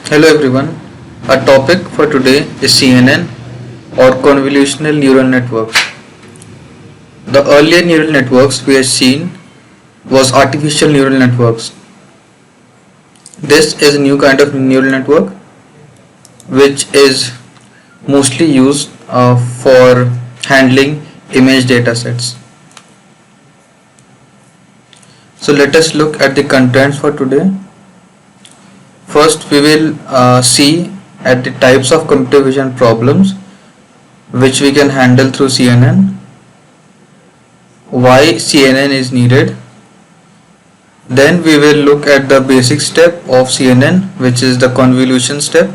Hello everyone. Our topic for today is CNN or convolutional neural networks. The earlier neural networks we have seen was artificial neural networks. This is a new kind of neural network which is mostly used for handling image data sets. So let us look at the contents for today. First we will see at the types of computer vision problems which we can handle through CNN, why CNN is needed. Then we will look at the basic step of CNN, which is the convolution step.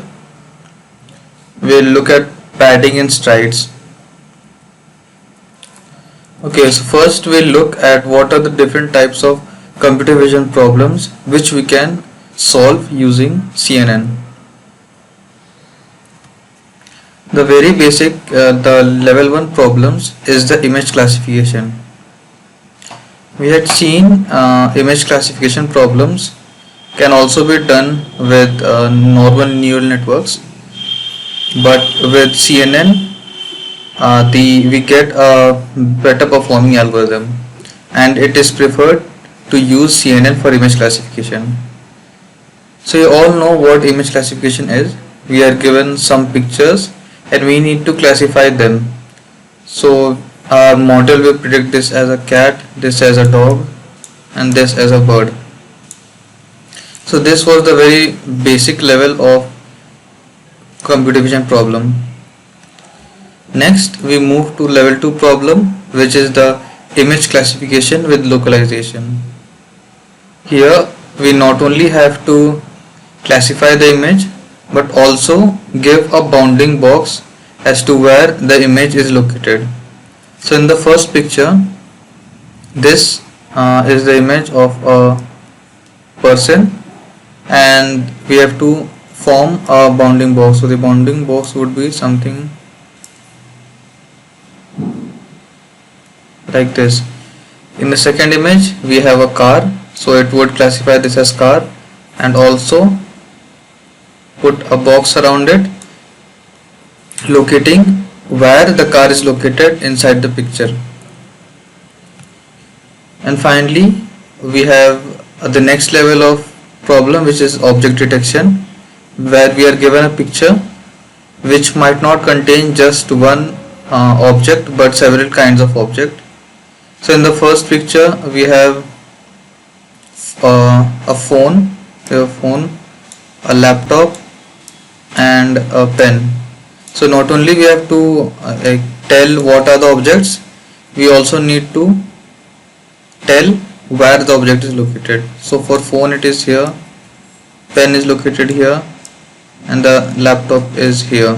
We will look at padding and strides. Okay, so first we'll look at what are the different types of computer vision problems which we can solve using CNN. The very basic, the level 1 problems is the image classification. We had seen image classification problems can also be done with normal neural networks, but with CNN we get a better performing algorithm, and it is preferred to use CNN for image classification. So you all know what image classification is. We are given some pictures and we need to classify them. So our model will predict this as a cat, this as a dog, and this as a bird. So this was the very basic level of computer vision problem. Next we move to level 2 problem, which is the image classification with localization. Here we not only have to classify the image but also give a bounding box as to where the image is located. So in the first picture, this is the image of a person, and we have to form a bounding box. So the bounding box would be something like this. In the second image we have a car, so it would classify this as car and also put a box around it locating where the car is located inside the picture. And finally we have the next level of problem, which is object detection, where we are given a picture which might not contain just one object but several kinds of object. So in the first picture we have a phone, a laptop and a pen. So not only we have to tell what are the objects, we also need to tell where the object is located. So for phone it is here, pen is located here, and the laptop is here.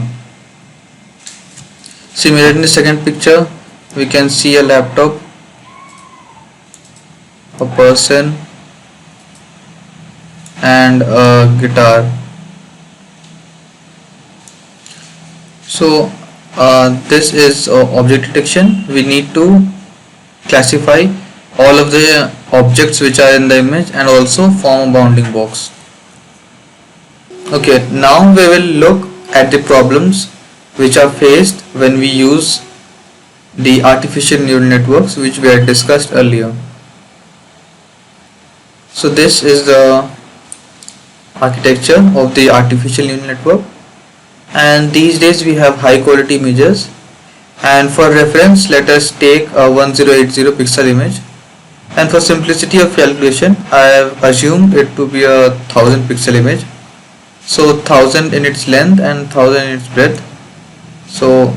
Similarly in the second picture we can see a laptop, a person and a guitar. So this is object detection. We need to classify all of the objects which are in the image and also form a bounding box. Okay, now we will look at the problems which are faced when we use the artificial neural networks which we had discussed earlier. So this is the architecture of the artificial neural network, and these days we have high quality images, and for reference let us take a 1080 pixel image, and for simplicity of calculation I have assumed it to be a 1000 pixel image. So 1000 in its length and 1000 in its breadth. So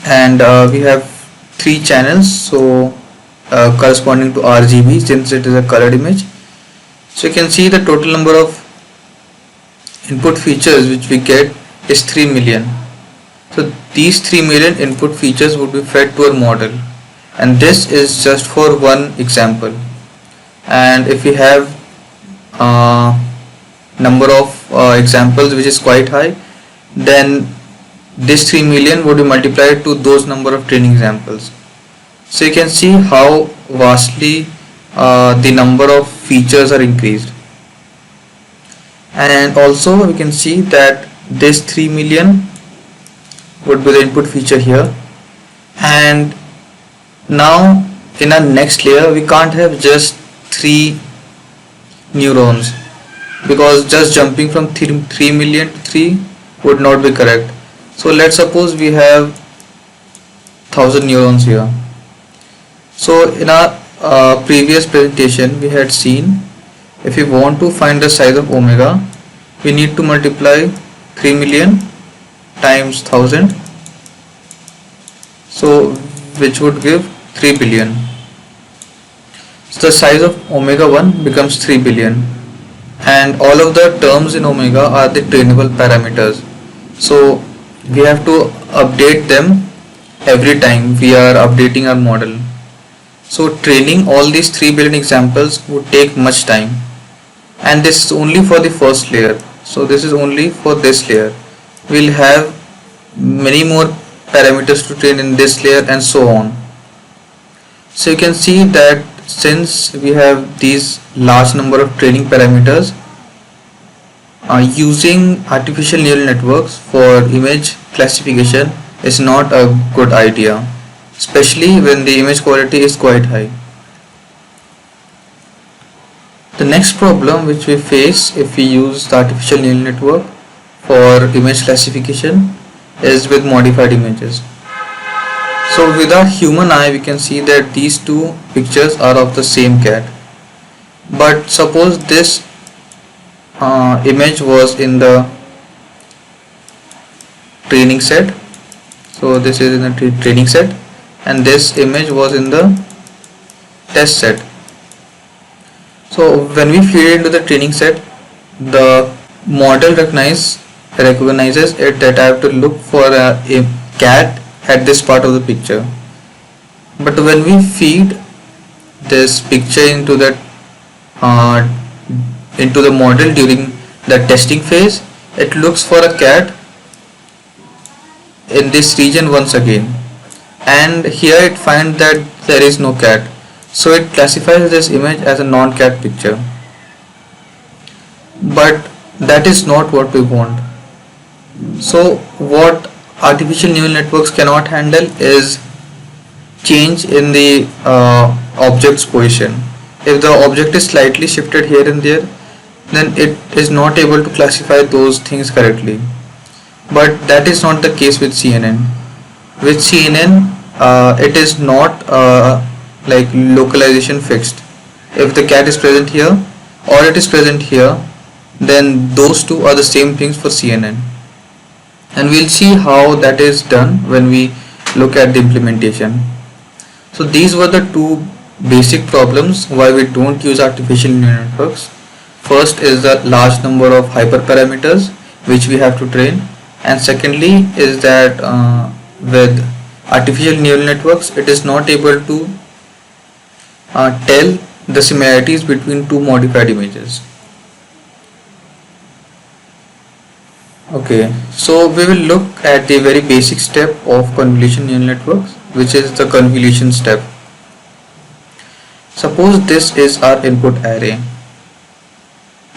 and we have 3 channels, so corresponding to RGB, since it is a colored image. So you can see the total number of input features which we get is 3 million. So these 3 million input features would be fed to our model, and this is just for one example. And if we have number of examples which is quite high, then this 3 million would be multiplied to those number of training examples. So you can see how vastly the number of features are increased. and also we can see that this 3 million would be the input feature here. And now in our next layer we can't have just 3 neurons, because just jumping from 3 million to 3 would not be correct. So let's suppose we have 1000 neurons here. So in our previous presentation we had seen, if we want to find the size of omega, we need to multiply 3 million times 1000, so which would give 3 billion. So the size of omega 1 becomes 3 billion, and all of the terms in omega are the trainable parameters, so we have to update them every time we are updating our model. So training all these 3 billion examples would take much time, and this is only for the first layer. So this is only for this layer. We'll have many more parameters to train in this layer and so on. So you can see that since we have these large number of training parameters, using artificial neural networks for image classification is not a good idea, especially when the image quality is quite high. The next problem which we face if we use the artificial neural network for image classification is with modified images. So with our human eye we can see that these two pictures are of the same cat, but suppose this image was in the training set. So this is in the training set, and this image was in the test set. So when we feed it into the training set, the model recognizes it that I have to look for a cat at this part of the picture. But when we feed this picture into the model during the testing phase, it looks for a cat in this region once again, and here it finds that there is no cat, so it classifies this image as a non-cat picture. But that is not what we want. So what artificial neural networks cannot handle is change in the object's position. If the object is slightly shifted here and there, then it is not able to classify those things correctly. But that is not the case with CNN. With CNN, it is not like localization fixed. If the cat is present here or it is present here, then those two are the same things for CNN. And we'll see how that is done when we look at the implementation. So these were the two basic problems why we don't use artificial neural networks. First is the large number of hyperparameters which we have to train, and secondly is that with artificial neural networks it is not able to tell the similarities between two modified images. Okay, so we will look at the very basic step of convolution neural networks, which is the convolution step. Suppose this is our input array.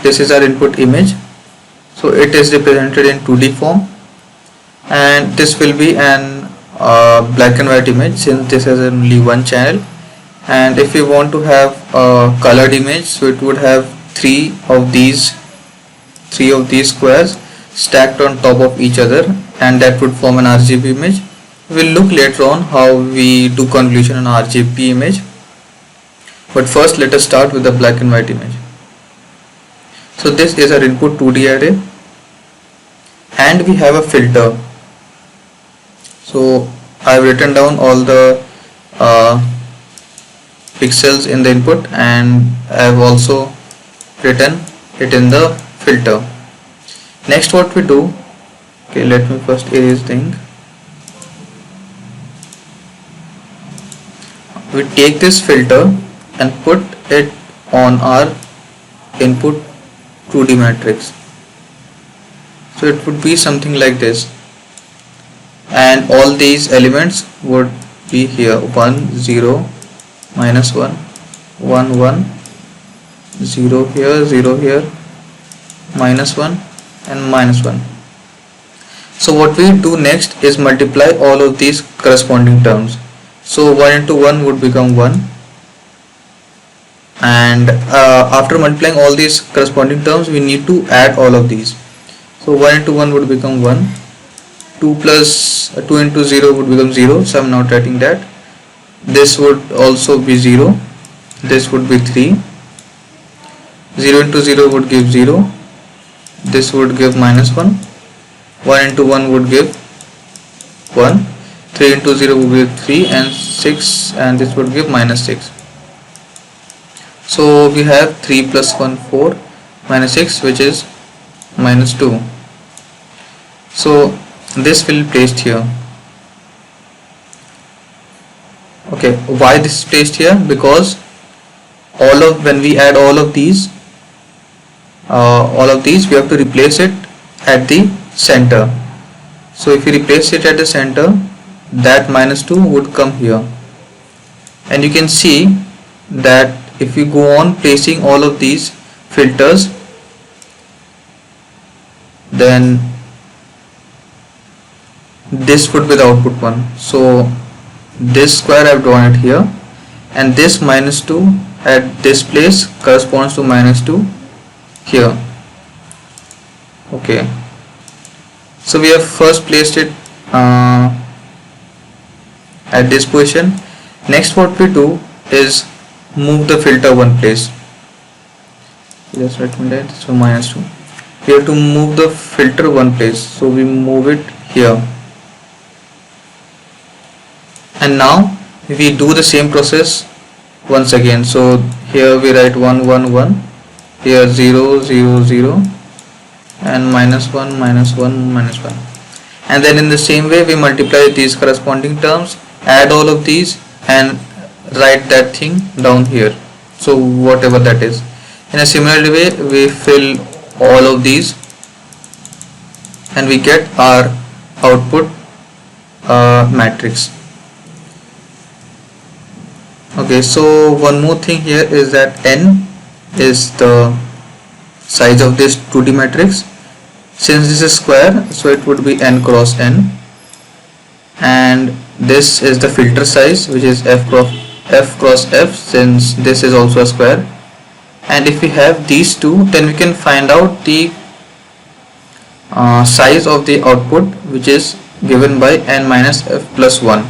This is our input image. So it is represented in 2D form, and this will be an black and white image since this has only one channel. And if we want to have a colored image, so it would have three of these squares stacked on top of each other, and that would form an RGB image. We'll look later on how we do convolution on RGB image, but first let us start with the black and white image. So this is our input 2D array, and we have a filter. So I have written down all the pixels in the input, and I have also written it in the filter. Next what we do, okay, let me first erase thing. We take this filter and put it on our input 2D matrix. So it would be something like this, and all these elements would be here: 1 0 minus 1 1 1 0 here, 0 here, -1 and -1. So what we do next is multiply all of these corresponding terms. So 1 into 1 would become 1, and after multiplying all these corresponding terms we need to add all of these. So 1 into 1 would become 1, 2 plus 2 into 0 would become 0, so I am not writing that. This would also be 0, this would be 3, 0 into 0 would give 0, this would give -1, 1 into 1 would give 1, 3 into 0 would give 3, and 6, and this would give -6. So we have 3 plus 1 4 minus 6, which is -2. So this will be placed here. Okay, why this is placed here? Because when we add all of these we have to replace it at the center. So if we replace it at the center, that -2 would come here, and you can see that if we go on placing all of these filters, then this would be the output one. So this square I have drawn it here, and this -2 at this place corresponds to -2 here. Okay, so we have first placed it at this position. Next what we do is move the filter one place. Just write me that. So -2, we have to move the filter one place, so we move it here. And now we do the same process once again. So here we write 1 1 1, here 0 0 0, and -1 -1 -1, and then in the same way we multiply these corresponding terms, add all of these, and write that thing down here, so whatever that is. In a similar way we fill all of these and we get our output matrix. Okay, so one more thing here is that n is the size of this 2D matrix. Since this is square, so it would be n cross n, and this is the filter size, which is f cross f, since this is also a square. And if we have these two, then we can find out the size of the output, which is given by n minus f plus 1.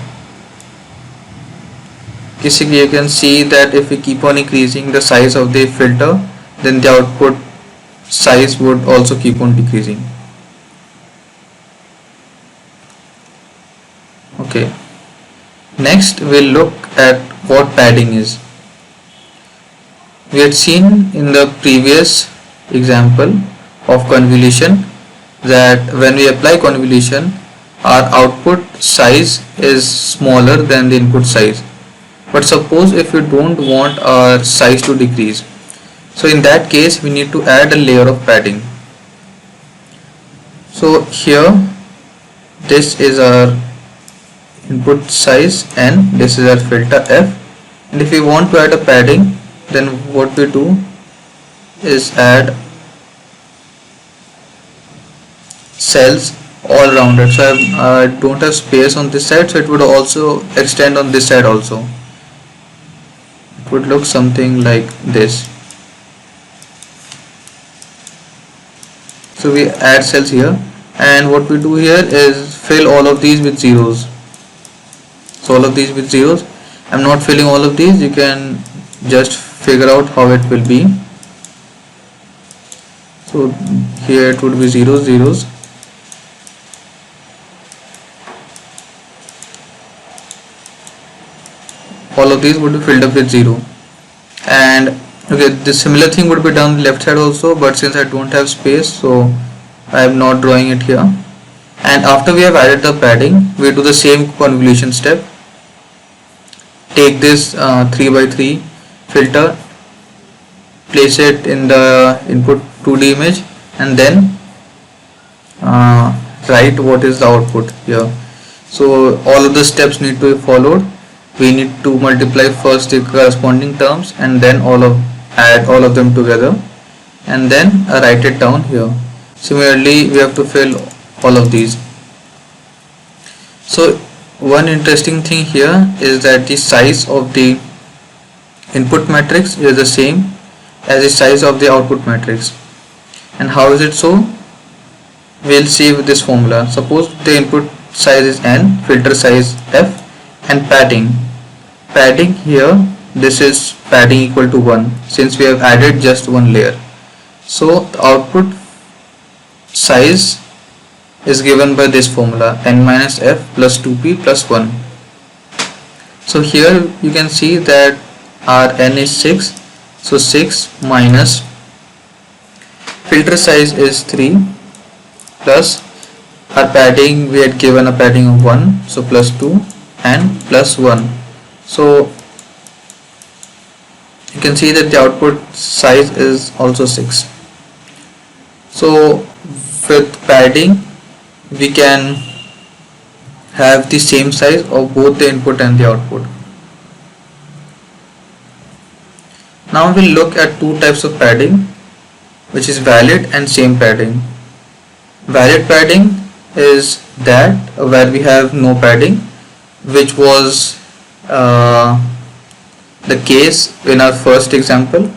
Basically you can see that if we keep on increasing the size of the filter, then the output size would also keep on decreasing. Okay, next we'll look at what padding is. We had seen in the previous example of convolution that when we apply convolution, our output size is smaller than the input size. But suppose if we don't want our size to decrease, so in that case we need to add a layer of padding. So here this is our input size n, this is our filter f, and if we want to add a padding, then what we do is add cells all around it. So I don't have space on this side, so it would also extend on this side also. It would look something like this. So we add cells here, and what we do here is fill all of these with zeros. So all of these with zeros. I'm not filling all of these, you can just figure out how it will be. So here it would be zeros, zeros. All of these would be filled up with 0. And okay, the similar thing would be done on the left side also, but since I don't have space, so I am not drawing it here. And after we have added the padding, we do the same convolution step. Take this 3x3 filter, place it in the input 2D image, and then write what is the output here. So all of the steps need to be followed. We need to multiply first the corresponding terms and then add all of them together. and then write it down here. Similarly, we have to fill all of these. So one interesting thing here is that the size of the input matrix is the same as the size of the output matrix. And how is it so? We'll see with this formula. Suppose the input size is n, filter size f, and padding here, this is padding equal to 1 since we have added just one layer. So the output size is given by this formula, n minus f plus 2p plus 1. So here you can see that our n is 6, so 6 minus filter size is 3 plus our padding, we had given a padding of 1, so plus 2 and plus 1. So you can see that the output size is also 6. So with padding we can have the same size of both the input and the output. Now we'll look at two types of padding, which is valid and same padding. Valid padding is that where we have no padding, which was the case in our first example.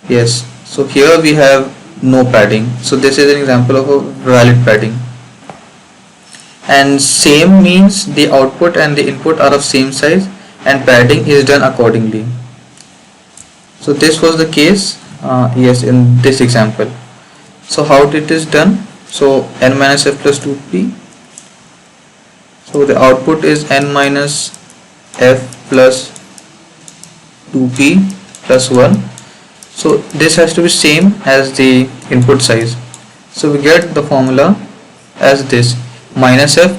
Yes, so here we have no padding, so this is an example of a valid padding. And same means the output and the input are of same size and padding is done accordingly. So this was the case, yes, in this example. So how it is done? So n minus f plus 2p, so the output is n minus f plus 2p plus 1. So this has to be same as the input size. So we get the formula as this: minus f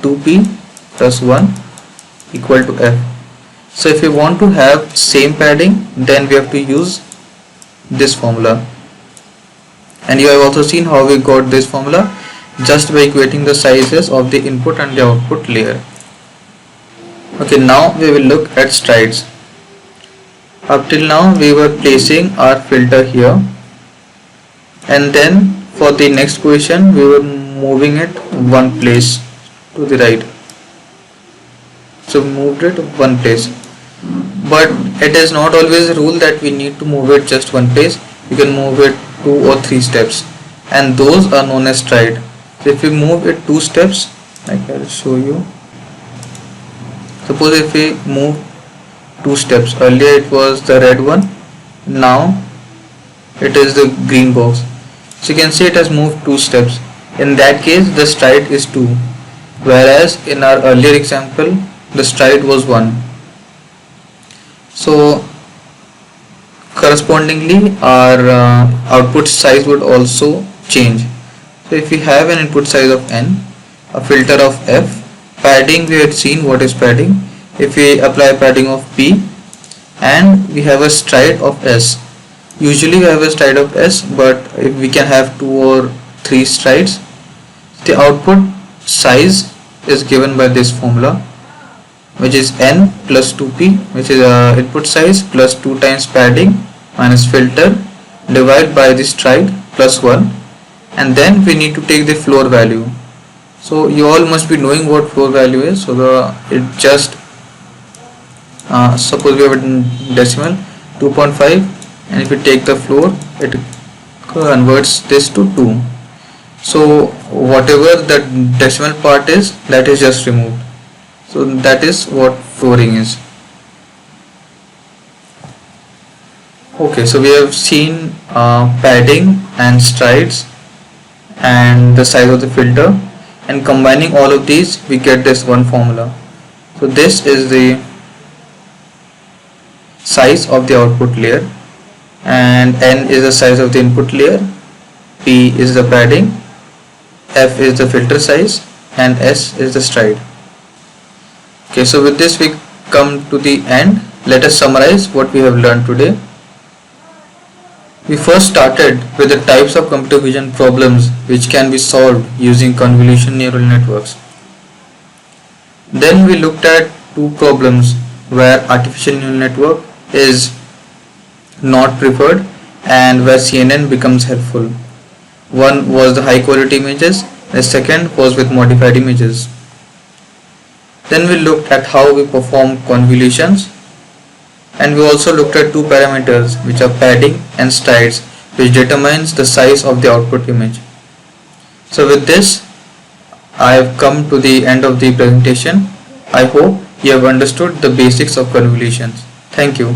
2p plus 1 equal to f. So if we want to have same padding, then we have to use this formula. And you have also seen how we got this formula, just by equating the sizes of the input and the output layer. Okay, now we will look at strides. Up till now we were placing our filter here, and then for the next position we were moving it one place to the right. So moved it one place, but it is not always a rule that we need to move it just one place. You can move it 2 or 3 steps, and those are known as stride. So if we move it 2 steps, like I will show you. Suppose if we move 2 steps, earlier it was the red one, now it is the green box. So you can see it has moved 2 steps. In that case the stride is 2, whereas in our earlier example the stride was 1. So correspondingly our output size would also change. So if we have an input size of n, a filter of f, padding we had seen what is padding. If we apply padding of p, and we have a stride of s. Usually we have a stride of s, but if we can have 2 or 3 strides. The output size is given by this formula, which is n plus 2p, which is input size plus 2 times padding minus filter divided by the stride plus 1, and then we need to take the floor value. So you all must be knowing what floor value is. So it just suppose we have a decimal 2.5, and if we take the floor, it converts this to 2. So whatever the decimal part is, that is just removed. So that is what flooring is. Okay, so we have seen padding and strides and the size of the filter, and combining all of these we get this one formula. So this is the size of the output layer, and n is the size of the input layer, p is the padding, f is the filter size, and s is the stride. Okay, so with this we come to the end. Let us summarize what we have learned today. We first started with the types of computer vision problems which can be solved using convolution neural networks. Then we looked at 2 problems where artificial neural network is not preferred, and where CNN becomes helpful. One was the high quality images, the second was with modified images. Then we looked at how we perform convolutions, and we also looked at two parameters, which are padding and strides, which determines the size of the output image. So with this, I have come to the end of the presentation. I hope you have understood the basics of convolutions. Thank you.